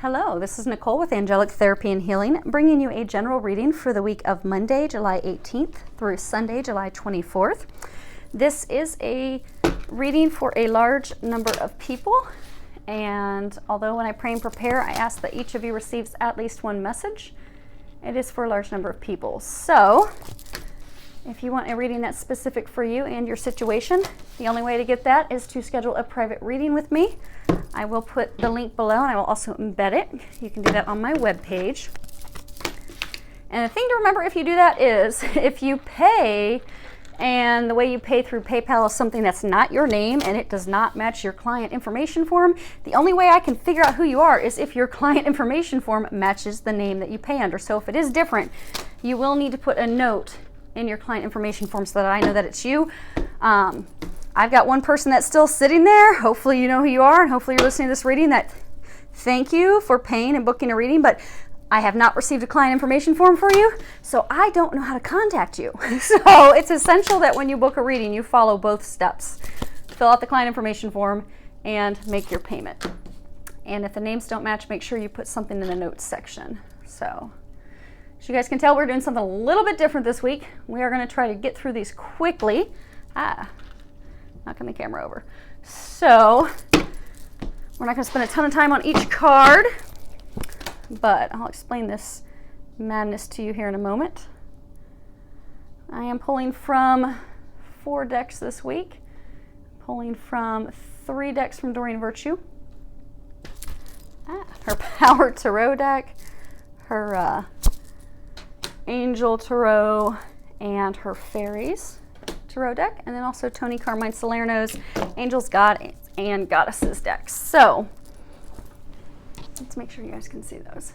Hello, this is Nicole with Angelic Therapy and Healing, bringing you a general reading for the week of Monday, July 18th through Sunday, July 24th. This is a reading for a large number of people, and although when I pray and prepare, I ask that each of you receives at least one message, it is for a large number of people. So, if you want a reading that's specific for you and your situation, the only way to get that is to schedule a private reading with me. I will put the link below and I will also embed it. You can do that on my webpage. And the thing to remember if you do that is if you pay and the way you pay through PayPal is something that's not your name and it does not match your client information form, the only way I can figure out who you are is if your client information form matches the name that you pay under. So if it is different, you will need to put a note in your client information form so that I know that it's you. I've got one person that's still sitting there. Hopefully you know who you are, and hopefully you're listening to this reading. That thank you for paying and booking a reading, but I have not received a client information form for you, so I don't know how to contact you. So it's essential that when you book a reading, you follow both steps. Fill out the client information form and make your payment. And if the names don't match, make sure you put something in the notes section. So as you guys can tell, we're doing something a little bit different this week. We are going to try to get through these quickly. Knocking the camera over. So we're not going to spend a ton of time on each card, but I'll explain this madness to you here in a moment. I am pulling from 4 decks this week. Pulling from 3 decks from Doreen Virtue. Her Power Tarot deck, her Angel Tarot, and her Fairies Tarot deck, and then also Tony Carmine Salerno's Angels, God, and Goddesses decks. So let's make sure you guys can see those.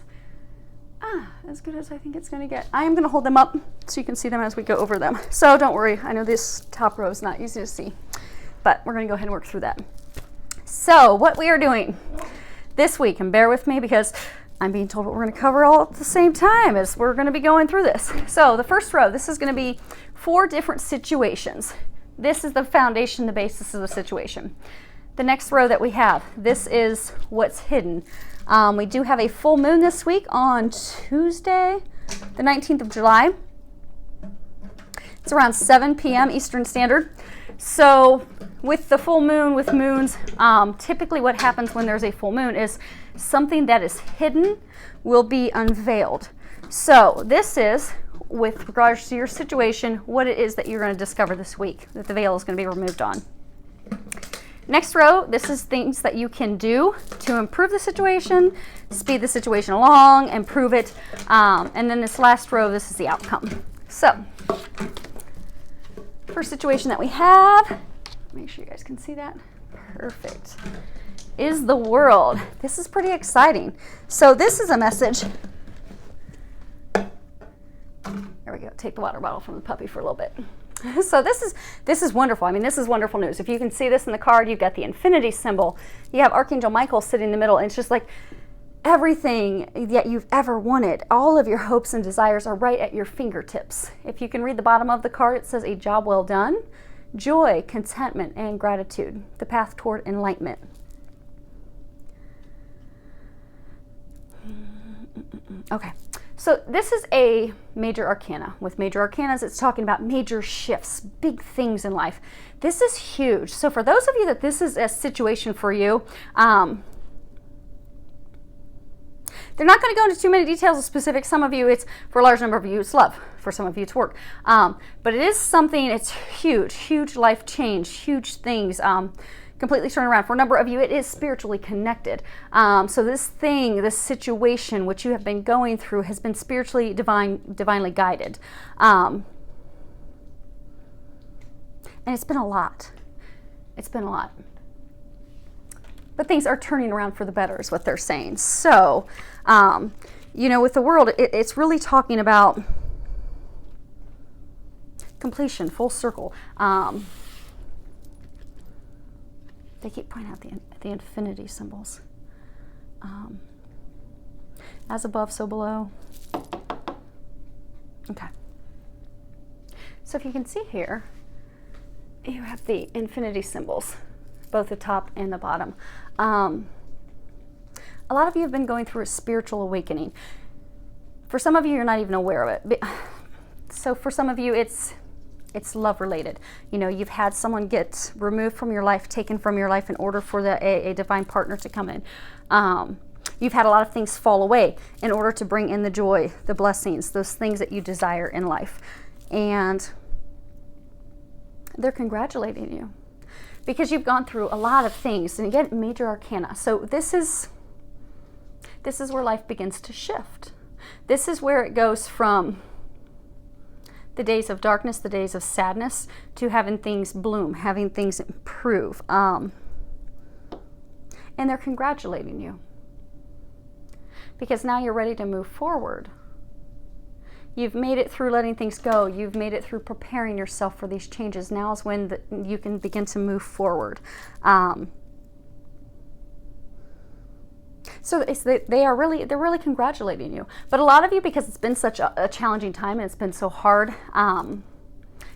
As good as I think it's going to get. I am going to hold them up so you can see them as we go over them. So don't worry, I know this top row is not easy to see, but we're going to go ahead and work through that. So what we are doing this week, and bear with me because I'm being told what we're going to cover all at the same time as we're going to be going through this. So the first row, this is going to be 4 different situations. This is the foundation, the basis of the situation. The next row that we have, this is what's hidden. We do have a full moon this week on Tuesday, the 19th of July. It's around 7 p.m. Eastern Standard. So with the full moon, with moons, typically what happens when there's a full moon is something that is hidden will be unveiled. So this is, with regards to your situation, what it is that you're going to discover this week, that the veil is going to be removed on. Next row, this is things that you can do to improve the situation, speed the situation along, improve it. And then this last row, this is the outcome. So, first situation that we have, make sure you guys can see that. Perfect. Is the world. This is pretty exciting. So this is a message. There we go. Take the water bottle from the puppy for a little bit. So this is wonderful. I mean, this is wonderful news. If you can see this in the card, you've got the infinity symbol. You have Archangel Michael sitting in the middle, and it's just like everything that you've ever wanted. All of your hopes and desires are right at your fingertips. If you can read the bottom of the card, it says a job well done, joy, contentment, and gratitude, the path toward enlightenment. Okay, so this is a major arcana. With major arcanas, it's talking about major shifts, big things in life. This is huge. So for those of you that this is a situation for you, they're not going to go into too many details of specifics. Some of you, it's for a large number of you, it's love. For some of you, it's work. But it is something, it's huge, huge life change, huge things. Completely turn around. For a number of you, it is spiritually connected. So this thing, this situation which you have been going through has been spiritually, divinely guided. And it's been a lot. It's been a lot. But things are turning around for the better is what they're saying. So, you know, with the world, it's really talking about completion, full circle. They keep pointing out the infinity symbols. As above, so below. Okay. So if you can see here, you have the infinity symbols, both the top and the bottom. A lot of you have been going through a spiritual awakening. For some of you, you're not even aware of it. So for some of you, it's love related. You know, you've had someone get removed from your life, taken from your life in order for a divine partner to come in. You've had a lot of things fall away in order to bring in the joy, the blessings, those things that you desire in life. And they're congratulating you because you've gone through a lot of things. And again, major arcana. So this is where life begins to shift. This is where it goes from the days of darkness, the days of sadness, to having things bloom, having things improve. And they're congratulating you because now you're ready to move forward. You've made it through letting things go. You've made it through preparing yourself for these changes. Now is when you can begin to move forward. So they're really congratulating you. But a lot of you, because it's been such a challenging time and it's been so hard,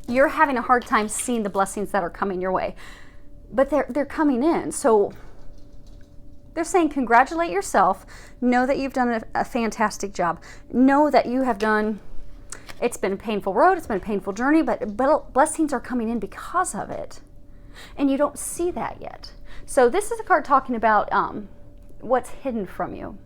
you're having a hard time seeing the blessings that are coming your way. But they're coming in. So they're saying congratulate yourself. Know that you've done a fantastic job. Know that you have done. It's been a painful road. It's been a painful journey, but blessings are coming in because of it. And you don't see that yet. So this is a card talking about what's hidden from you,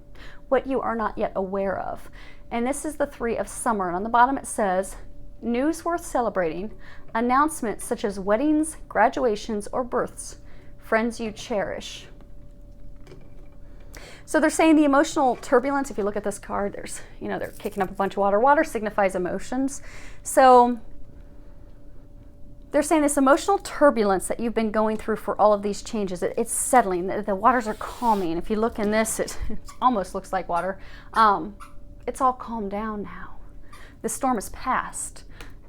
what you are not yet aware of. And this is the 3 of summer. And on the bottom it says, news worth celebrating, announcements such as weddings, graduations, or births, friends you cherish. So they're saying the emotional turbulence, if you look at this card, there's, you know, they're kicking up a bunch of water. Water signifies emotions. So they're saying this emotional turbulence that you've been going through for all of these changes, it's settling. The waters are calming. If you look in this, it almost looks like water. It's all calmed down now. The storm is past.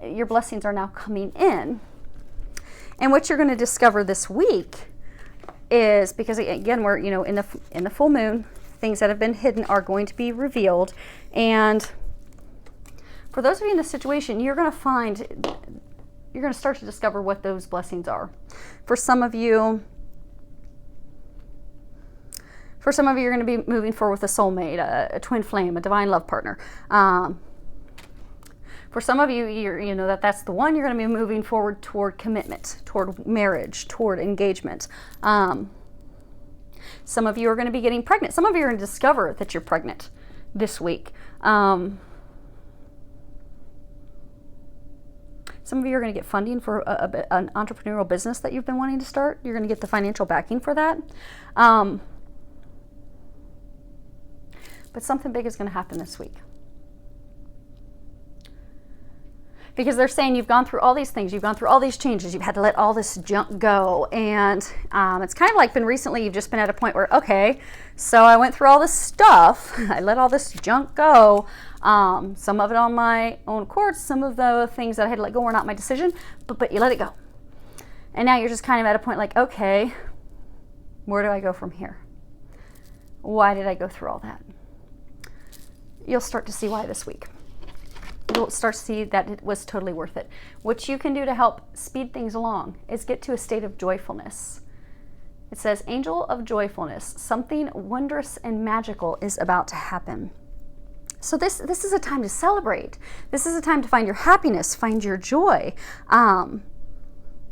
Your blessings are now coming in. And what you're going to discover this week is, because again, we're, you know, in the full moon, things that have been hidden are going to be revealed. And for those of you in this situation, you're going to start to discover what those blessings are. For some of you, you're going to be moving forward with a soulmate, a twin flame, a divine love partner. For some of you, you know that's the one. You're going to be moving forward toward commitment, toward marriage, toward engagement. Some of you are going to be getting pregnant. Some of you are going to discover that you're pregnant this week. Some of you are going to get funding for an entrepreneurial business that you've been wanting to start. You're going to get the financial backing for that. But something big is going to happen this week. Because they're saying you've gone through all these things, you've gone through all these changes, you've had to let all this junk go. And it's kind of like been recently, you've just been at a point where, okay, so I went through all this stuff, I let all this junk go. Some of it on my own accord, some of the things that I had to let go were not my decision, but you let it go. And now you're just kind of at a point like, okay, where do I go from here? Why did I go through all that? You'll start to see why this week. You'll start to see that it was totally worth it. What you can do to help speed things along is get to a state of joyfulness. It says, angel of joyfulness, something wondrous and magical is about to happen. So this is a time to celebrate. This is a time to find your happiness, find your joy.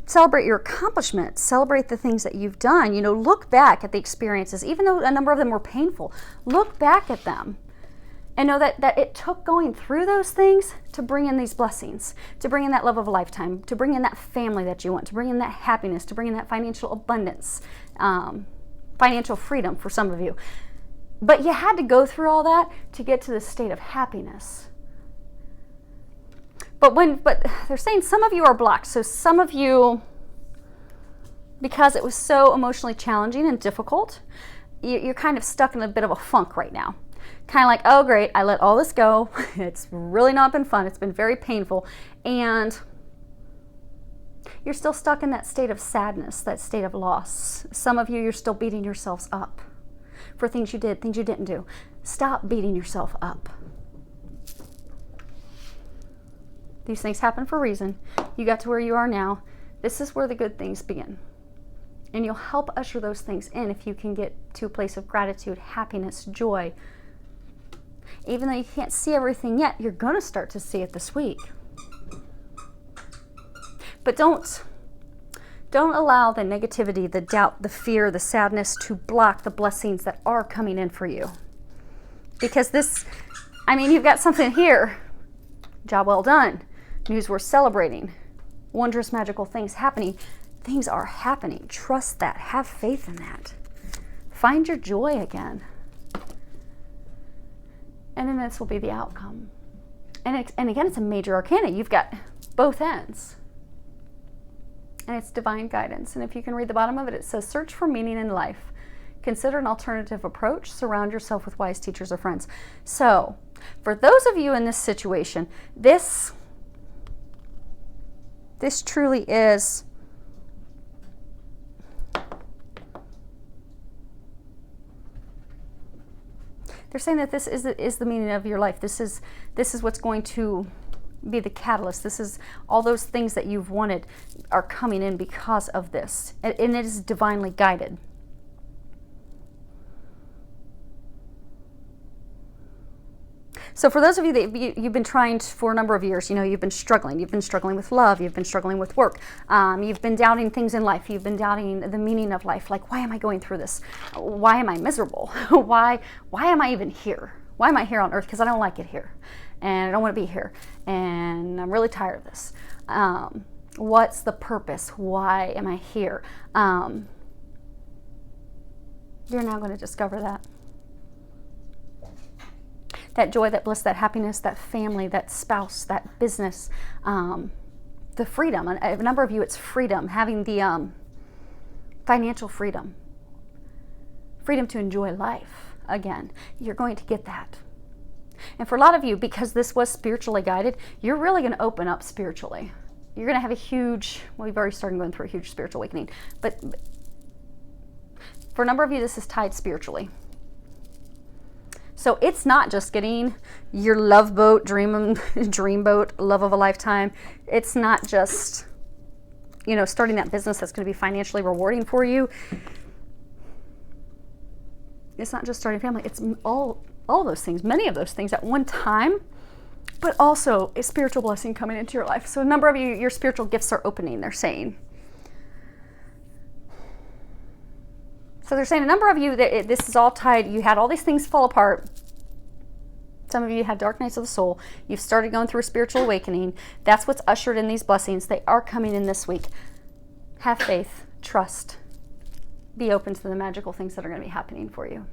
Celebrate your accomplishments, celebrate the things that you've done. You know, look back at the experiences, even though a number of them were painful. Look back at them. And know that it took going through those things to bring in these blessings, to bring in that love of a lifetime, to bring in that family that you want, to bring in that happiness, to bring in that financial abundance, financial freedom for some of you. But you had to go through all that to get to this state of happiness. But they're saying some of you are blocked. So some of you, because it was so emotionally challenging and difficult, you're kind of stuck in a bit of a funk right now. Kind of like, oh great, I let all this go. It's really not been fun. It's been very painful. And you're still stuck in that state of sadness, that state of loss. Some of you, you're still beating yourselves up for things you did, things you didn't do. Stop beating yourself up. These things happen for a reason. You got to where you are now. This is where the good things begin. And you'll help usher those things in if you can get to a place of gratitude, happiness, joy. Even though you can't see everything yet, you're going to start to see it this week. But don't allow the negativity, the doubt, the fear, the sadness to block the blessings that are coming in for you. Because you've got something here. Job well done. News worth celebrating. Wondrous, magical things happening. Things are happening. Trust that. Have faith in that. Find your joy again. And then this will be the outcome. And again, it's a major arcana. You've got both ends. And it's divine guidance. And if you can read the bottom of it, it says, search for meaning in life. Consider an alternative approach. Surround yourself with wise teachers or friends. So, for those of you in this situation, this truly is they're saying that this is the meaning of your life. This is what's going to be the catalyst. This is all those things that you've wanted are coming in because of this. And it is divinely guided. So for those of you that you've been trying for a number of years, you've been struggling. You've been struggling with love. You've been struggling with work. You've been doubting things in life. You've been doubting the meaning of life. Like, why am I going through this? Why am I miserable? Why am I even here? Why am I here on earth? Because I don't like it here. And I don't want to be here. And I'm really tired of this. What's the purpose? Why am I here? You're now going to discover that. That joy, that bliss, that happiness, that family, that spouse, that business, the freedom. And a number of you, it's freedom, having the financial freedom. Freedom to enjoy life again. You're going to get that. And for a lot of you, because this was spiritually guided, you're really going to open up spiritually. You're going to have we've already started going through a huge spiritual awakening. But for a number of you, this is tied spiritually. So it's not just getting your love boat, dream boat, love of a lifetime. It's not just, starting that business that's going to be financially rewarding for you. It's not just starting a family. It's all those things, many of those things at one time, but also a spiritual blessing coming into your life. So a number of you, your spiritual gifts are opening, they're saying. So they're saying a number of you that this is all tied. You had all these things fall apart. Some of you had dark nights of the soul. You've started going through a spiritual awakening. That's what's ushered in these blessings. They are coming in this week. Have faith, trust, be open to the magical things that are going to be happening for you.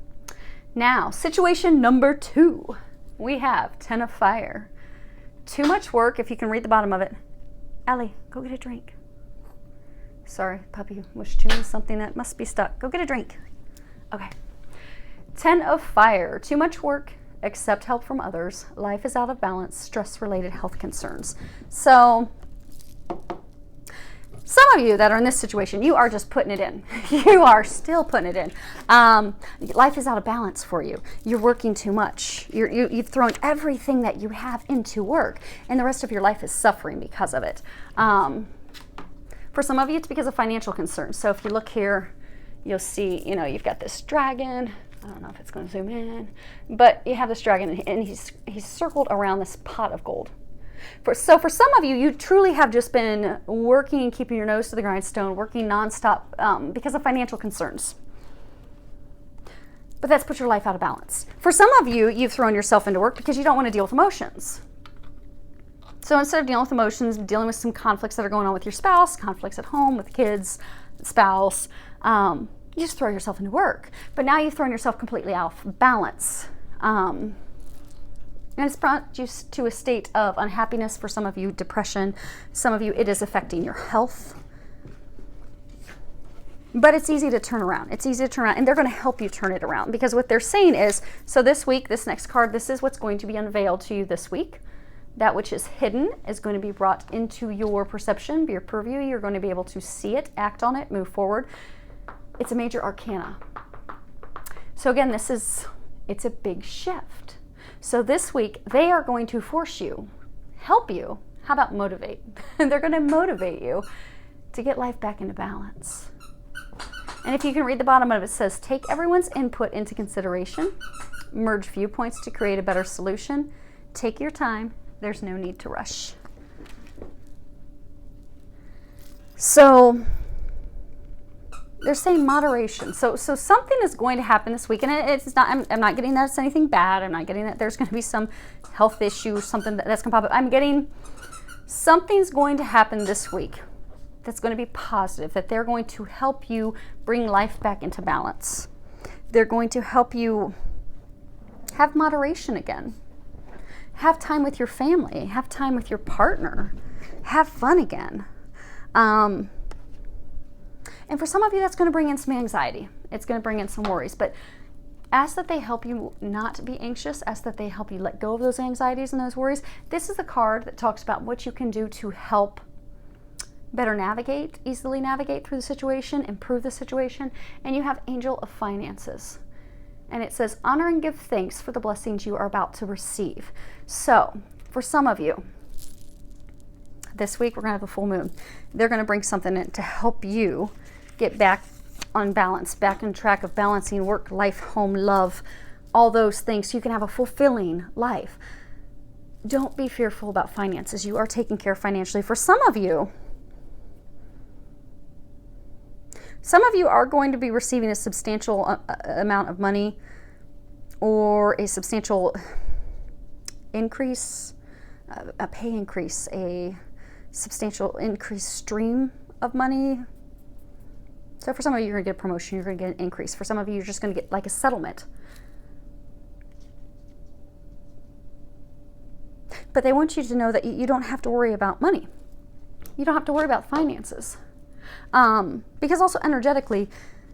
Now, situation number 2. We have 10 of fire. Too much work, if you can read the bottom of it. Allie, go get a drink. Sorry, puppy was chewing something that must be stuck. Go get a drink. Okay. 10 of fire. Too much work. Accept help from others. Life is out of balance. Stress-related health concerns. So, some of you that are in this situation, you are just putting it in. You are still putting it in. Life is out of balance for you. You're working too much. You've thrown everything that you have into work, and the rest of your life is suffering because of it. For some of you, it's because of financial concerns. So if you look here, you'll see, you've got this dragon. I don't know if it's going to zoom in, but you have this dragon, and he's circled around this pot of gold. So for some of you, you truly have just been working and keeping your nose to the grindstone, working nonstop because of financial concerns. But that's put your life out of balance. For some of you, you've thrown yourself into work because you don't want to deal with emotions. So instead of dealing with emotions, dealing with some conflicts that are going on with your spouse, conflicts at home with kids, spouse, you just throw yourself into work. But now you've thrown yourself completely out of balance. And it's brought you to a state of unhappiness. For some of you, depression. Some of you, it is affecting your health. But it's easy to turn around. It's easy to turn around, and they're going to help you turn it around. Because what they're saying is, so this week, this next card, this is what's going to be unveiled to you this week. That which is hidden is going to be brought into your perception, your purview. You're going to be able to see it, act on it, move forward. It's a major arcana. So again, it's a big shift. So this week, they are going to force you, help you. How about motivate? They're going to motivate you to get life back into balance. And if you can read the bottom of it, it says, take everyone's input into consideration, merge viewpoints to create a better solution, take your time, there's no need to rush. So they're saying moderation. So something is going to happen this week, and it's not. I'm not getting that it's anything bad. I'm not getting that there's going to be some health issue, something that's going to pop up. I'm getting something's going to happen this week that's going to be positive. That they're going to help you bring life back into balance. They're going to help you have moderation again. Have time with your family. Have time with your partner. Have fun again. And for some of you, that's going to bring in some anxiety. It's going to bring in some worries. But ask that they help you not be anxious. Ask that they help you let go of those anxieties and those worries. This is a card that talks about what you can do to help better navigate, easily navigate through the situation, improve the situation. And you have Angel of Finances. And it says, honor and give thanks for the blessings you are about to receive. So, for some of you, this week we're going to have a full moon. They're going to bring something in to help you get back on balance, back on track of balancing work, life, home, love, all those things so you can have a fulfilling life. Don't be fearful about finances. You are taken care of financially. For some of you are going to be receiving a substantial amount of money or a substantial increase, a pay increase, a substantial increased stream of money. So for some of you, you're going to get a promotion, you're going to get an increase. For some of you, you're just going to get like a settlement. But they want you to know that you don't have to worry about money. You don't have to worry about finances. Because also energetically,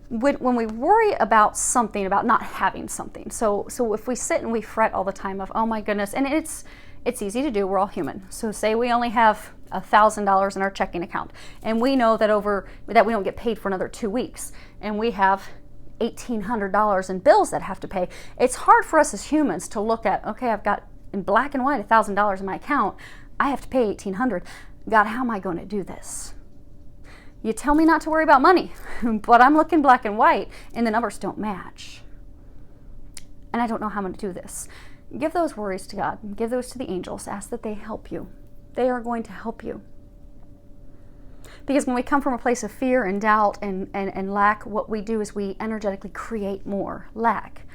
when we worry about something, about not having something. So if we sit and we fret all the time of, oh my goodness, and it's easy to do, we're all human. So say we only have $1,000 in our checking account, and we know that we don't get paid for another 2 weeks, and we have $1,800 in bills that have to pay. It's hard for us as humans to look at, okay, I've got in black and white $1,000 in my account. I have to pay $1,800. God, how am I going to do this? You tell me not to worry about money, but I'm looking black and white, and the numbers don't match. And I don't know how I'm going to do this. Give those worries to God. Give those to the angels. Ask that they help you. They are going to help you. Because when we come from a place of fear and doubt and lack, what we do is we energetically create more lack.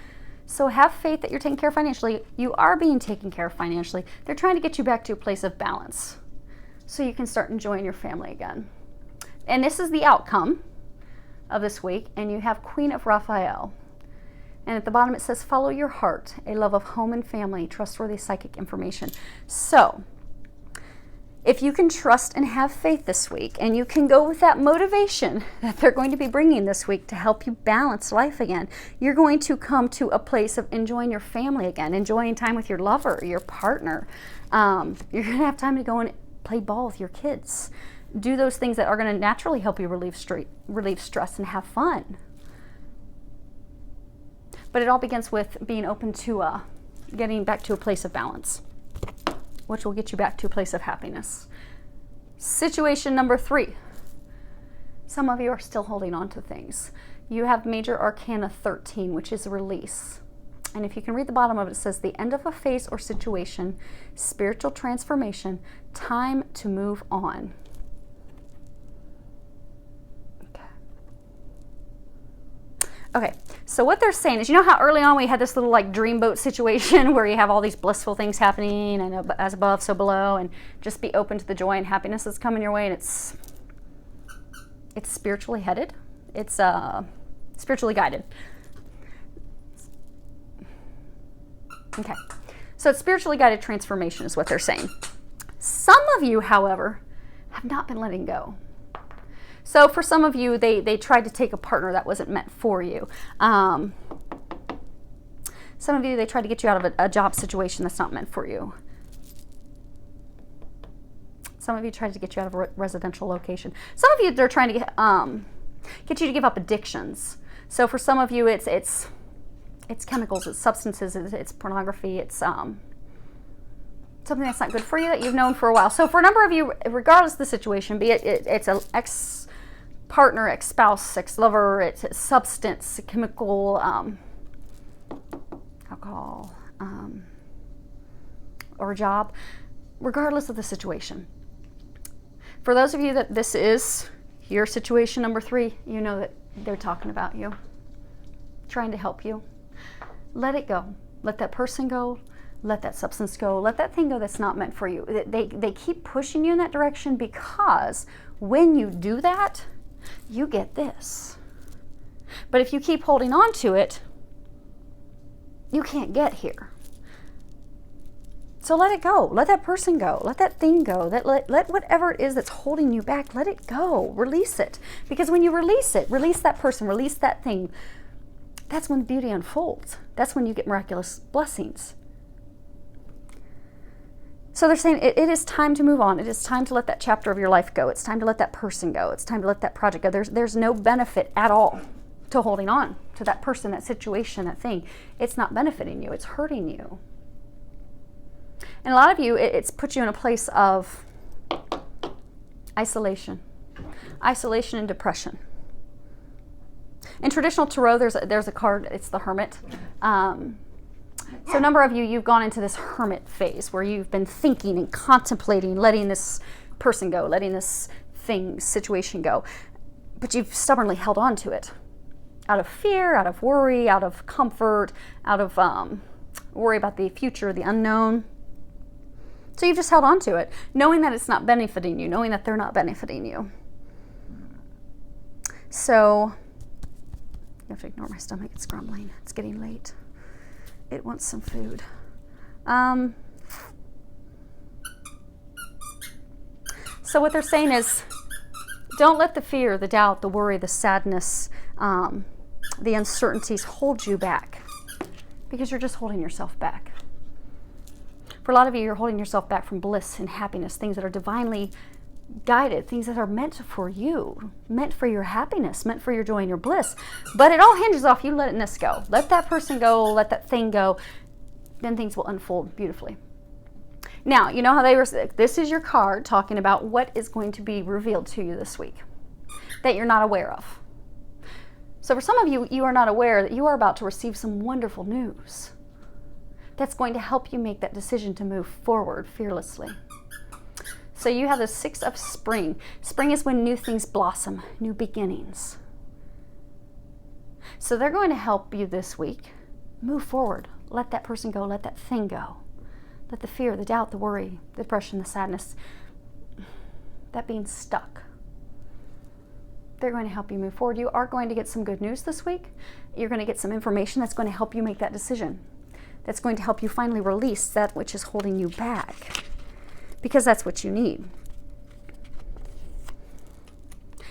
So have faith that you're taken care of financially. You are being taken care of financially. They're trying to get you back to a place of balance so you can start enjoying your family again. And this is the outcome of this week. And you have Queen of Raphael. And at the bottom it says, follow your heart, a love of home and family, trustworthy psychic information. So, if you can trust and have faith this week, and you can go with that motivation that they're going to be bringing this week to help you balance life again, you're going to come to a place of enjoying your family again, enjoying time with your lover, your partner. You're going to have time to go and play ball with your kids. Do those things that are going to naturally help you relieve stress and have fun. But it all begins with being open to getting back to a place of balance, which will get you back to a place of happiness. Situation number 3. Some of you are still holding on to things. You have Major Arcana 13, which is release. And if you can read the bottom of it, it says the end of a phase or situation, spiritual transformation, time to move on. Okay, so what they're saying is, you know how early on we had this little like dreamboat situation where you have all these blissful things happening and as above, so below, and just be open to the joy and happiness that's coming your way, and it's spiritually headed. It's spiritually guided. Okay, so it's spiritually guided transformation is what they're saying. Some of you, however, have not been letting go. So for some of you, they tried to take a partner that wasn't meant for you. Some of you, they tried to get you out of a job situation that's not meant for you. Some of you tried to get you out of a residential location. Some of you, they're trying to get you to give up addictions. So for some of you, it's chemicals, it's substances, it's pornography, it's something that's not good for you that you've known for a while. So for a number of you, regardless of the situation, be it it's an partner, ex-spouse, ex-lover, it's a substance, a chemical, alcohol, or a job, regardless of the situation. For those of you that this is your situation number 3, you know that they're talking about you, trying to help you. Let it go. Let that person go. Let that substance go. Let that thing go that's not meant for you. They keep pushing you in that direction, because when you do that, you get this. But if you keep holding on to it, you can't get here. So let it go. Let that person go. Let that thing go. Let whatever it is that's holding you back, let it go. Release it. Because when you release it, release that person, release that thing, that's when the beauty unfolds. That's when you get miraculous blessings. So they're saying it is time to move on. It is time to let that chapter of your life go. It's time to let that person go. It's time to let that project go. There's no benefit at all to holding on to that person, that situation, that thing. It's not benefiting you. It's hurting you. And a lot of you, it's put you in a place of isolation and depression. In traditional tarot, there's a card, it's the Hermit. So a number of you, you've gone into this hermit phase where you've been thinking and contemplating, letting this person go, letting this thing, situation go. But you've stubbornly held on to it out of fear, out of worry, out of comfort, out of worry about the future, the unknown. So you've just held on to it, knowing that it's not benefiting you, knowing that they're not benefiting you. So you have to ignore my stomach, it's grumbling, it's getting late. It wants some food. So what they're saying is, don't let the fear, the doubt, the worry, the sadness, the uncertainties hold you back, because you're just holding yourself back. For a lot of you, you're holding yourself back from bliss and happiness, things that are divinely guided, things that are meant for you, meant for your happiness, meant for your joy and your bliss. But it all hinges off you letting this go. Let that person go, let that thing go, then things will unfold beautifully. Now, you know how they were, this is your card talking about what is going to be revealed to you this week that you're not aware of. So for some of you, you are not aware that you are about to receive some wonderful news that's going to help you make that decision to move forward fearlessly. So you have the 6 of spring. Spring is when new things blossom, new beginnings. So they're going to help you this week move forward. Let that person go, let that thing go. Let the fear, the doubt, the worry, the depression, the sadness, that being stuck. They're going to help you move forward. You are going to get some good news this week. You're going to get some information that's going to help you make that decision. That's going to help you finally release that which is holding you back, because that's what you need.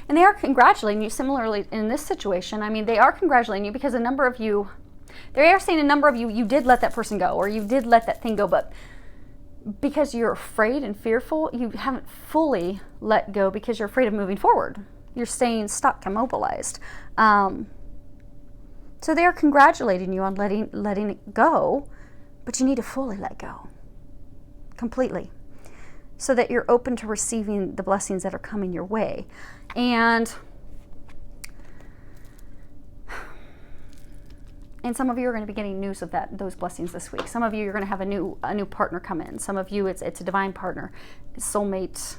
And they are congratulating you similarly in this situation. I mean, they are congratulating you because a number of you, they are saying a number of you, you did let that person go, or you did let that thing go, but because you're afraid and fearful, you haven't fully let go because you're afraid of moving forward. You're staying stuck, immobilized. So they are congratulating you on letting it go, but you need to fully let go, completely, so that you're open to receiving the blessings that are coming your way. And some of you are going to be getting news of those blessings this week. Some of you are going to have a new partner come in. Some of you, it's a divine partner, soulmate,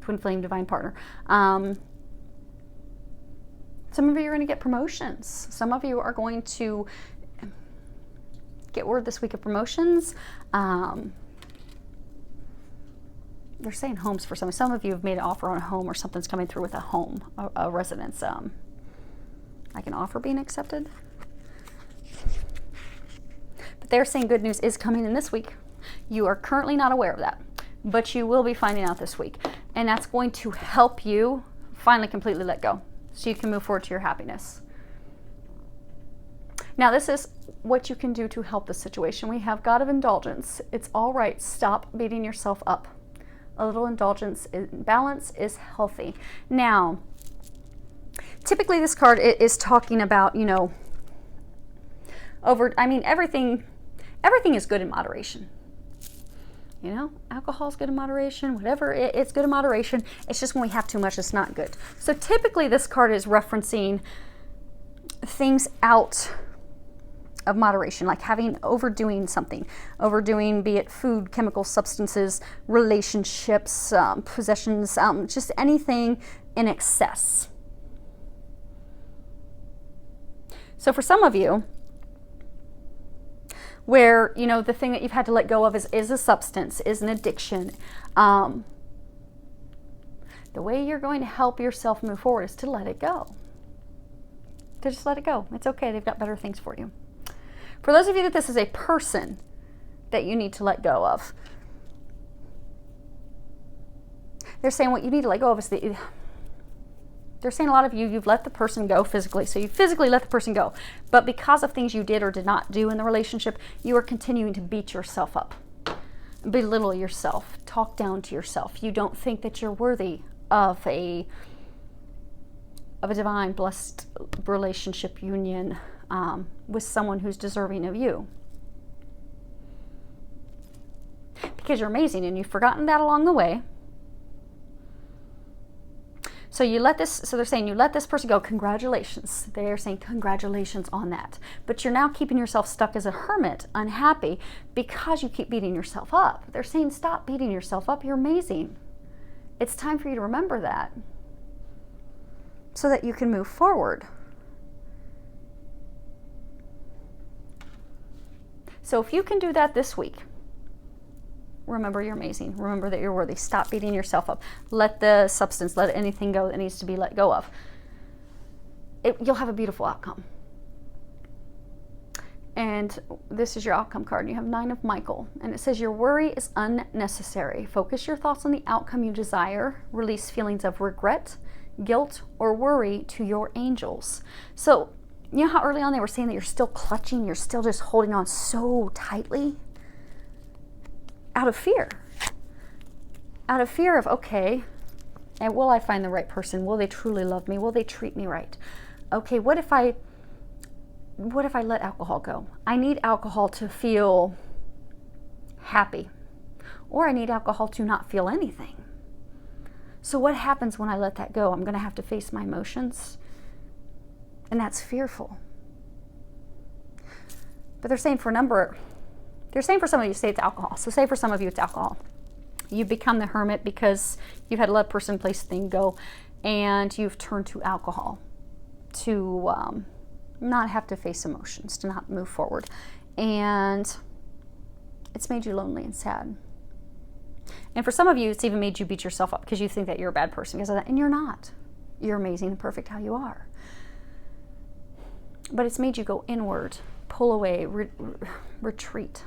twin flame divine partner. Some of you are going to get promotions. Some of you are going to get word this week of promotions. They're saying homes for some. Some of you have made an offer on a home, or something's coming through with a home, a residence. Like an offer being accepted. But they're saying good news is coming in this week. You are currently not aware of that, but you will be finding out this week. And that's going to help you finally completely let go, so you can move forward to your happiness. Now, this is what you can do to help the situation. We have God of Indulgence. It's all right. Stop beating yourself up. A little indulgence in balance is healthy. Now, typically this card is talking about, everything is good in moderation. You know, alcohol is good in moderation, whatever, it's good in moderation. It's just when we have too much, it's not good. So typically this card is referencing things out of moderation, like overdoing something, be it food, chemicals, substances, relationships, possessions, just anything in excess. So for some of you, where, you know, the thing that you've had to let go of is a substance, is an addiction. The way you're going to help yourself move forward is to let it go. To just let it go. It's okay. They've got better things for you. For those of you that this is a person that you need to let go of, they're saying what you need to let go of is they're saying a lot of you've let the person go physically. So you physically let the person go. But because of things you did or did not do in the relationship, you are continuing to beat yourself up, belittle yourself, talk down to yourself. You don't think that you're worthy of a divine, blessed relationship union with someone who's deserving of you. Because you're amazing and you've forgotten that along the way. So they're saying you let this person go. Congratulations. They're saying congratulations on that. But you're now keeping yourself stuck as a hermit, unhappy, because you keep beating yourself up. They're saying stop beating yourself up. You're amazing. It's time for you to remember that so that you can move forward. So if you can do that this week, remember you're amazing. Remember that you're worthy. Stop beating yourself up. Let the substance, let anything go that needs to be let go of. You'll have a beautiful outcome. And this is your outcome card. You have 9 of Michael. And it says your worry is unnecessary. Focus your thoughts on the outcome you desire. Release feelings of regret, guilt, or worry to your angels. So, you know how early on they were saying that you're still clutching, you're still just holding on so tightly? Out of fear. Out of fear of, okay, and will I find the right person? Will they truly love me? Will they treat me right? Okay, what if I let alcohol go? I need alcohol to feel happy. Or I need alcohol to not feel anything. So what happens when I let that go? I'm going to have to face my emotions. And that's fearful. But they're saying for some of you, say it's alcohol. So say for some of you, it's alcohol. You've become the hermit because you've had to let a person, place, thing go, and you've turned to alcohol to not have to face emotions, to not move forward. And it's made you lonely and sad. And for some of you, it's even made you beat yourself up because you think that you're a bad person because of that. And you're not. You're amazing and perfect how you are. But it's made you go inward, pull away, retreat.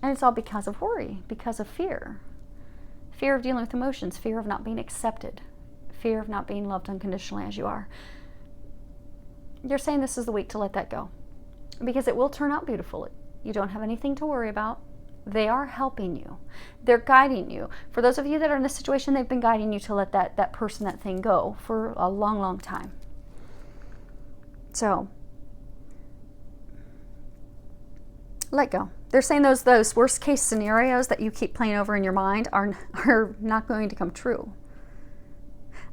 And it's all because of worry, because of fear. Fear of dealing with emotions, fear of not being accepted, fear of not being loved unconditionally as you are. You're saying this is the week to let that go. Because it will turn out beautiful. You don't have anything to worry about. They are helping you. They're guiding you. For those of you that are in this situation, they've been guiding you to let that person, that thing go for a long, long time. So, let go. They're saying those worst case scenarios that you keep playing over in your mind are not going to come true.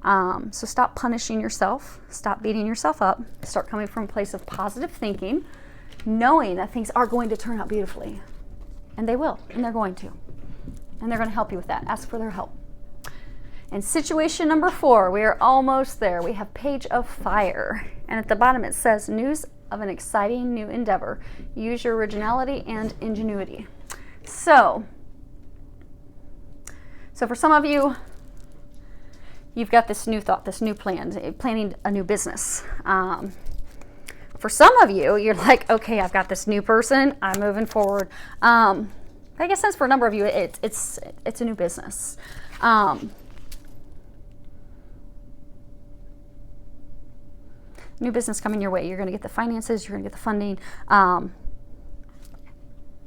So stop punishing yourself. Stop beating yourself up. Start coming from a place of positive thinking, knowing that things are going to turn out beautifully. And they will. And they're going to. And they're going to help you with that. Ask for their help. And situation number 4, we are almost there. We have Page of Fire. And at the bottom it says, news of an exciting new endeavor. Use your originality and ingenuity. So for some of you, you've got this new thought, this new plan, planning a new business. For some of you, you're like, okay, I've got this new person, I'm moving forward. I guess that's for a number of you, it's a new business. New business coming your way. You're going to get the finances. You're going to get the funding.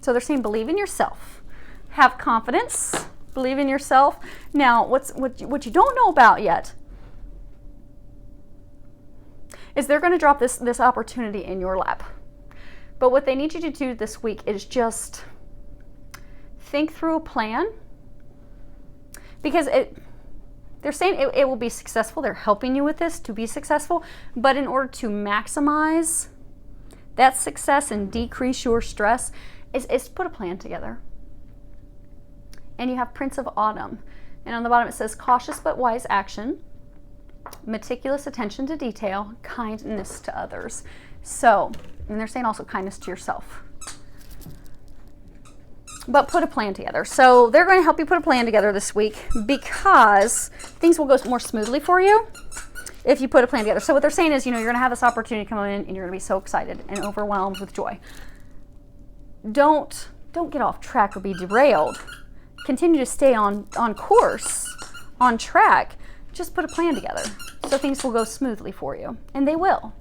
So they're saying believe in yourself. Have confidence. Believe in yourself. Now, what you don't know about yet is they're going to drop this opportunity in your lap. But what they need you to do this week is just think through a plan, because they're saying it will be successful. They're helping you with this to be successful, but in order to maximize that success and decrease your stress is to put a plan together. And you have Prince of Autumn, and on the bottom it says cautious but wise action, meticulous attention to detail, kindness to others. So, and they're saying also kindness to yourself. But put a plan together. So they're going to help you put a plan together this week, because things will go more smoothly for you if you put a plan together. So what they're saying is, you're going to have this opportunity come in and you're going to be so excited and overwhelmed with joy. Don't get off track or be derailed. Continue to stay on course, on track. Just put a plan together so things will go smoothly for you. And they will.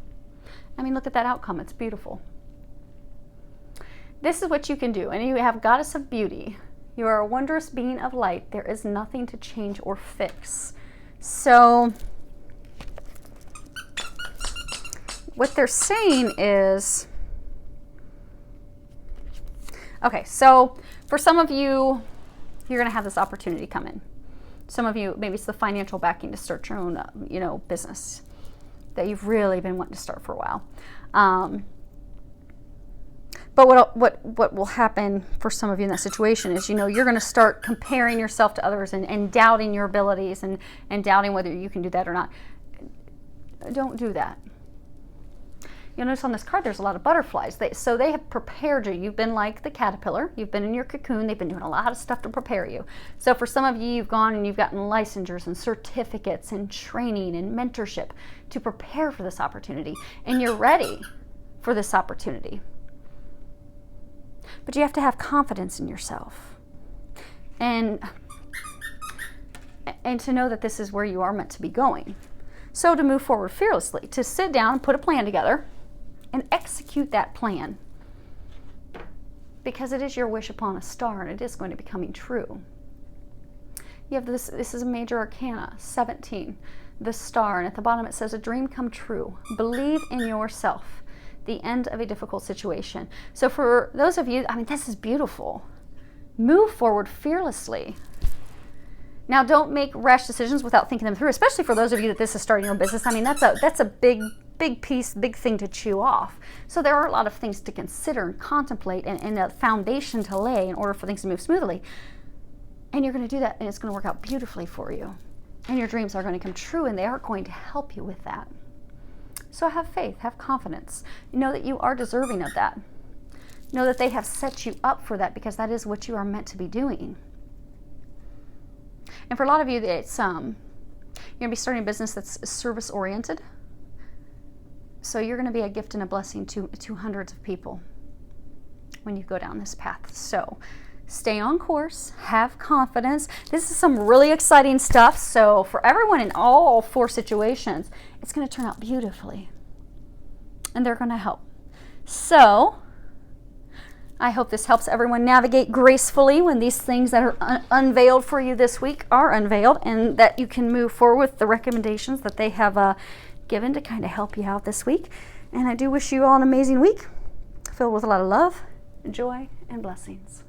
I mean, look at that outcome. It's beautiful. This is what you can do. And you have Goddess of Beauty. You are a wondrous being of light. There is nothing to change or fix. So what they're saying is, okay, so for some of you, you're going to have this opportunity come in. Some of you, maybe it's the financial backing to start your own, business that you've really been wanting to start for a while. But what will happen for some of you in that situation is, you're going to start comparing yourself to others and doubting your abilities and doubting whether you can do that or not. Don't do that. You'll notice on this card there's a lot of butterflies. So they have prepared you. You've been like the caterpillar. You've been in your cocoon. They've been doing a lot of stuff to prepare you. So for some of you, you've gone and you've gotten licensures and certificates and training and mentorship to prepare for this opportunity. And you're ready for this opportunity. But you have to have confidence in yourself. And to know that this is where you are meant to be going. So to move forward fearlessly, to sit down and put a plan together and execute that plan. Because it is your wish upon a star, and it is going to be coming true. You have this is a major arcana, 17, the star, and at the bottom it says, a dream come true. Believe in yourself. The end of a difficult situation. So for those of you, this is beautiful. Move forward fearlessly. Now, don't make rash decisions without thinking them through, especially for those of you that this is starting your own business. That's a big piece, big thing to chew off. So there are a lot of things to consider and contemplate and a foundation to lay in order for things to move smoothly. And you're going to do that, and it's going to work out beautifully for you. And your dreams are going to come true, and they are going to help you with that. So have faith, have confidence. Know that you are deserving of that. Know that they have set you up for that, because that is what you are meant to be doing. And for a lot of you, it's you're going to be starting a business that's service-oriented. So you're going to be a gift and a blessing to hundreds of people when you go down this path. So stay on course, have confidence. This is some really exciting stuff. So for everyone in all 4 situations, it's going to turn out beautifully. And they're going to help. So I hope this helps everyone navigate gracefully when these things that are unveiled for you this week are unveiled, and that you can move forward with the recommendations that they have given to kind of help you out this week. And I do wish you all an amazing week filled with a lot of love, joy, and blessings.